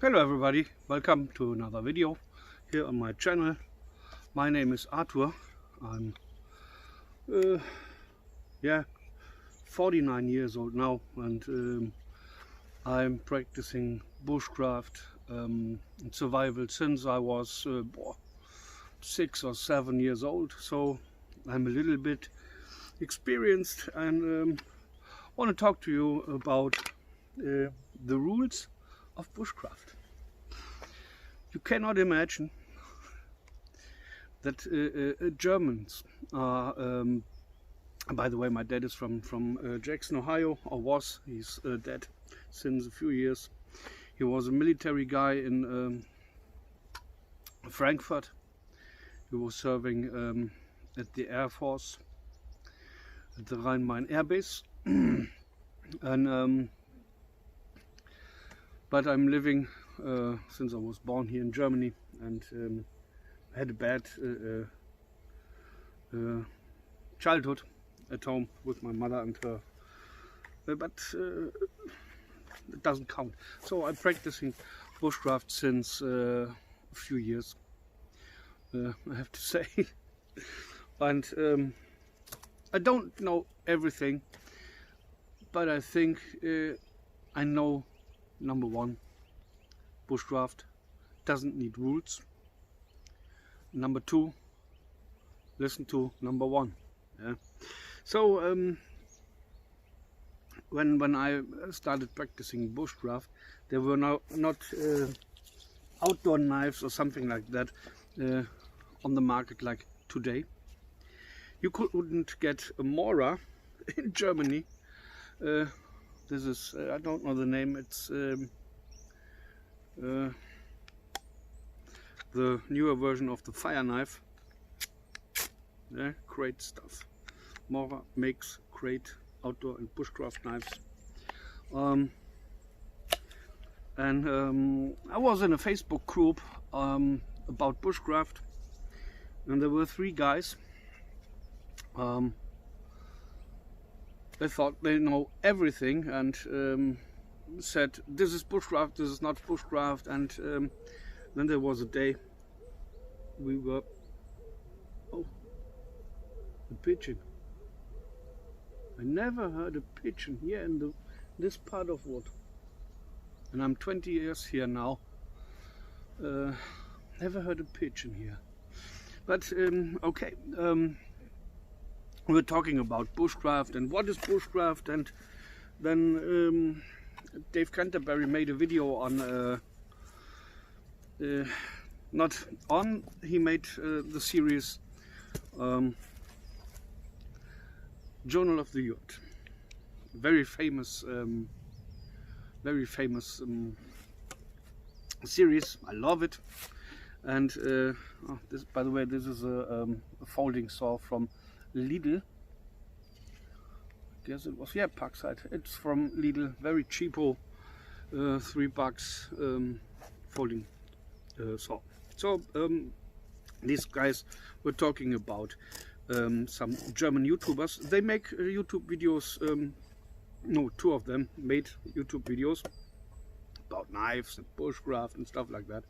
Hello everybody, welcome to another video here on my channel. My name is Arthur. I'm 49 years old now, and I'm practicing bushcraft and survival since I was 6 or 7 years old, so I'm a little bit experienced, and want to talk to you about the rules of bushcraft. You cannot imagine that Germans are, by the way, my dad is from Jackson, Ohio, or was. He's dead since a few years. He was a military guy in Frankfurt. He was serving at the Air Force, at the Rhein-Main Air Base. And but I'm living since I was born here in Germany, and had a bad childhood at home with my mother and her, but it doesn't count. So I'm practicing bushcraft since a few years, I have to say. And I don't know everything, but I think I know number one: bushcraft doesn't need rules. Number two, listen to number one. Yeah. So when I started practicing bushcraft, there were not outdoor knives or something like that on the market like today. You couldn't get a Mora in Germany. This is, I don't know the name, it's the newer version of the fire knife. Yeah, great stuff. Mora makes great outdoor and bushcraft knives. I was in a Facebook group about bushcraft, and there were 3 guys. They thought they know everything, and said this is bushcraft, this is not bushcraft. And then there was a day we were, oh, a pigeon. I never heard a pigeon here in this part of wood, and I'm 20 years here now. Never heard a pigeon here. But okay, we're talking about bushcraft and what is bushcraft, and then Dave Canterbury made a video on he made the series Journal of the Youth, very famous series. I love it. And this, by the way, this is a folding saw from Lidl. I guess it was, yeah, Parkside. It's from Lidl, very cheapo, $3 folding saw. So these guys were talking about some German YouTubers. They make YouTube videos. No, 2 of them made YouTube videos about knives and bushcraft and stuff like that.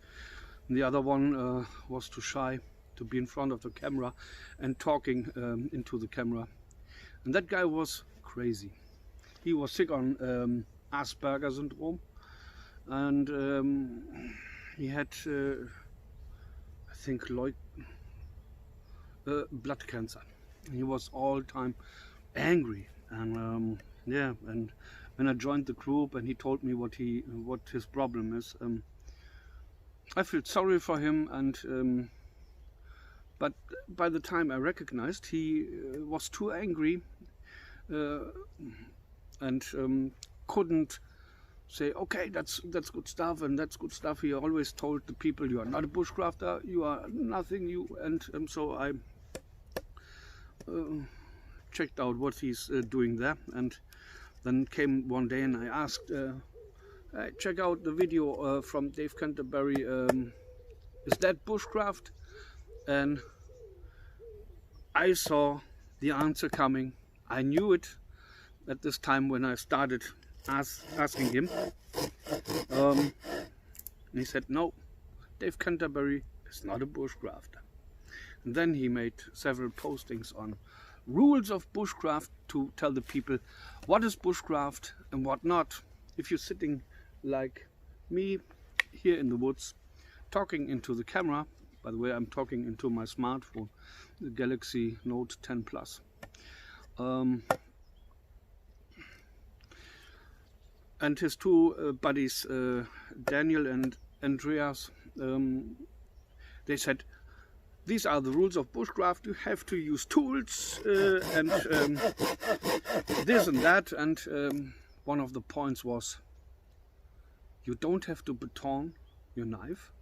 And the other one was too shy to be in front of the camera and talking into the camera. And that guy was crazy. He was sick on Asperger syndrome, and he had, I think, blood cancer. He was all time angry, and yeah. And when I joined the group and he told me what his problem is, I felt sorry for him, and but by the time I recognized he was too angry and couldn't say, okay, that's good stuff, and that's good stuff. He always told the people, you are not a bushcrafter, you are nothing, and so I checked out what he's doing there, and then came one day and I asked, hey, check out the video from Dave Canterbury, is that bushcraft? And I saw the answer coming. I knew it at this time when I started asking him. And he said, no, Dave Canterbury is not a bushcrafter. And then he made several postings on rules of bushcraft to tell the people what is bushcraft and what not. If you're sitting like me here in the woods talking into the camera, by the way, I'm talking into my smartphone, the Galaxy Note 10 Plus. And his two buddies, Daniel and Andreas, they said, these are the rules of bushcraft. You have to use tools and this and that. And one of the points was, you don't have to baton your knife.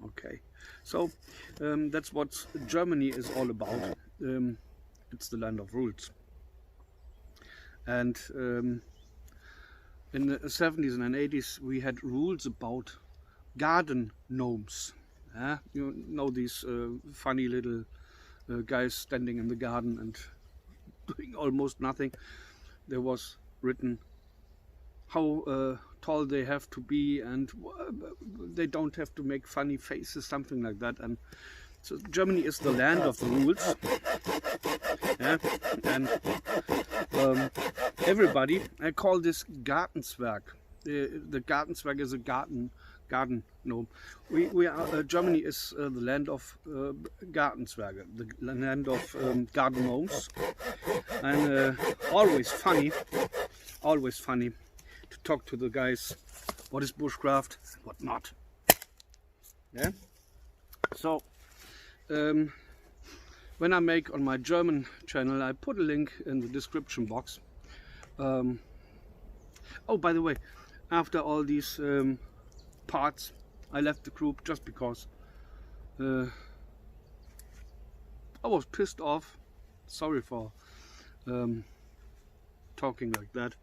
Okay, so that's what Germany is all about. It's the land of rules. And in the 70s and 80s we had rules about garden gnomes. You know, these funny little guys standing in the garden and doing almost nothing. There was written how tall they have to be, and they don't have to make funny faces, something like that. And so Germany is the land of the rules. Yeah? And everybody, I call this Gartenzwerg. The Gartenzwerg is a garden gnome. Germany is the land of Gartenzwerge, the land of garden gnomes, and always funny to talk to the guys what is bushcraft, what not. Yeah. So when I make on my German channel, I put a link in the description box. Oh, by the way, after all these parts, I left the group just because I was pissed off. Sorry for talking like that.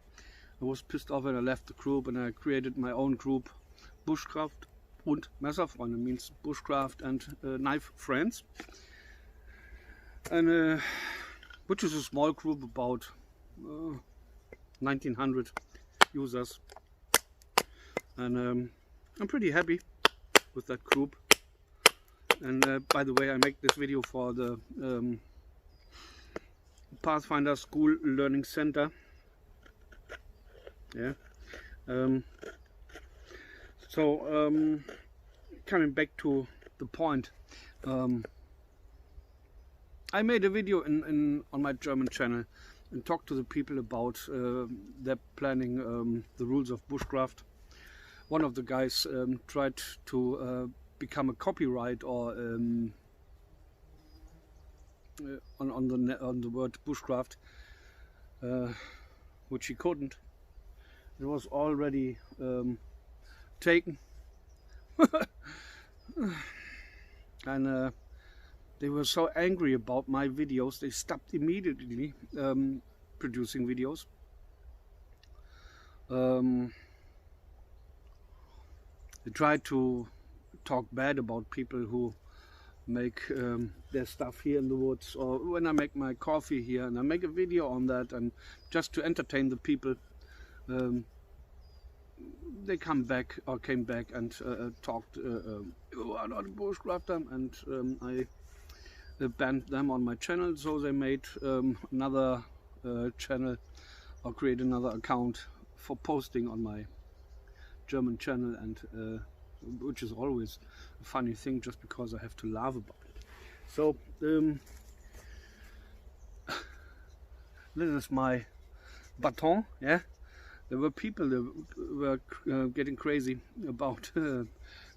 I was pissed off and I left the group, and I created my own group, Bushcraft und Messerfreunde, means bushcraft and knife friends, and which is a small group, about 1900 users, and I'm pretty happy with that group. And by the way, I make this video for the Pathfinder School Learning Center. Yeah. Coming back to the point, I made a video on my German channel and talked to the people about their planning the rules of bushcraft. One of the guys tried to become a copyright or on the word bushcraft, which he couldn't. It was already taken. And they were so angry about my videos, they stopped immediately producing videos. They tried to talk bad about people who make their stuff here in the woods, or when I make my coffee here and I make a video on that, and just to entertain the people. They came back and talked, you are not a bushcrafter, and I banned them on my channel. So they made another channel, or create another account for posting on my German channel, and which is always a funny thing, just because I have to laugh about it. So this is my baton, yeah. There were people that were getting crazy about the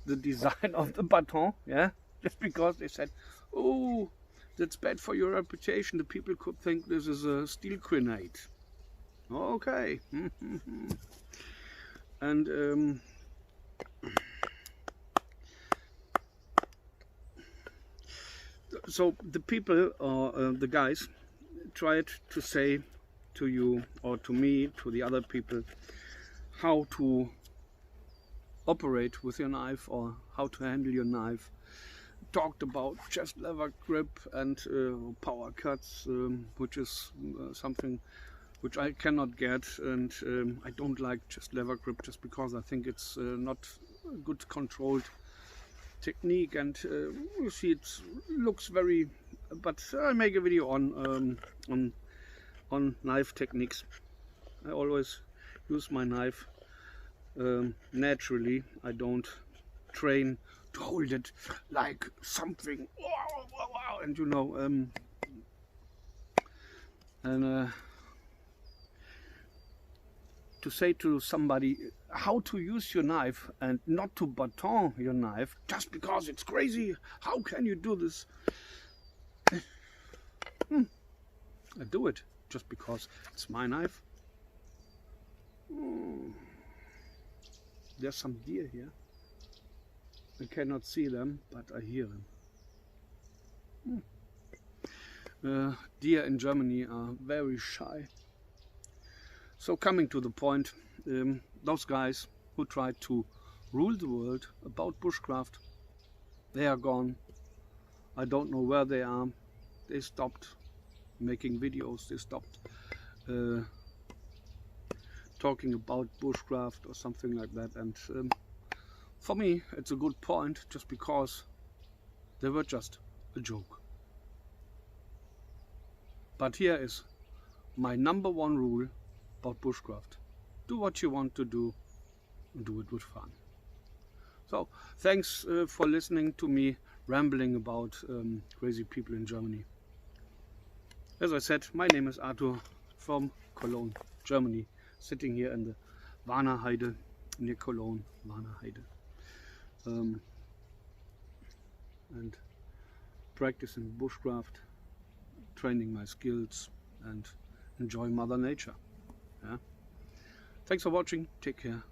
design of the baton, yeah, just because they said, oh, that's bad for your reputation. The people could think this is a steel grenade. Okay. And so the people, or the guys, tried to say to you, or to me, to the other people, how to operate with your knife, or how to handle your knife. Talked about chest lever grip and power cuts, which is something which I cannot get, and I don't like just leather grip just because I think it's not a good controlled technique, and you see it looks very, but I make a video on knife techniques. I always use my knife naturally. I don't train to hold it like something, and you know, and to say to somebody how to use your knife and not to baton your knife just because it's crazy. How can you do this? I do it just because it's my knife. There's some deer here. I cannot see them, but I hear them. Deer in Germany are very shy. So coming to the point, those guys who tried to rule the world about bushcraft, they are gone. I don't know where they are. They stopped making videos. They stopped talking about bushcraft or something like that. And for me, it's a good point, just because they were just a joke. But here is my #1 rule about bushcraft: do what you want to do, and do it with fun. So thanks for listening to me rambling about crazy people in Germany. As I said, my name is Arthur from Cologne, Germany, sitting here in the Warner Heide, near Cologne, Warner Heide, and practicing bushcraft, training my skills, and enjoy Mother Nature. Yeah. Thanks for watching. Take care.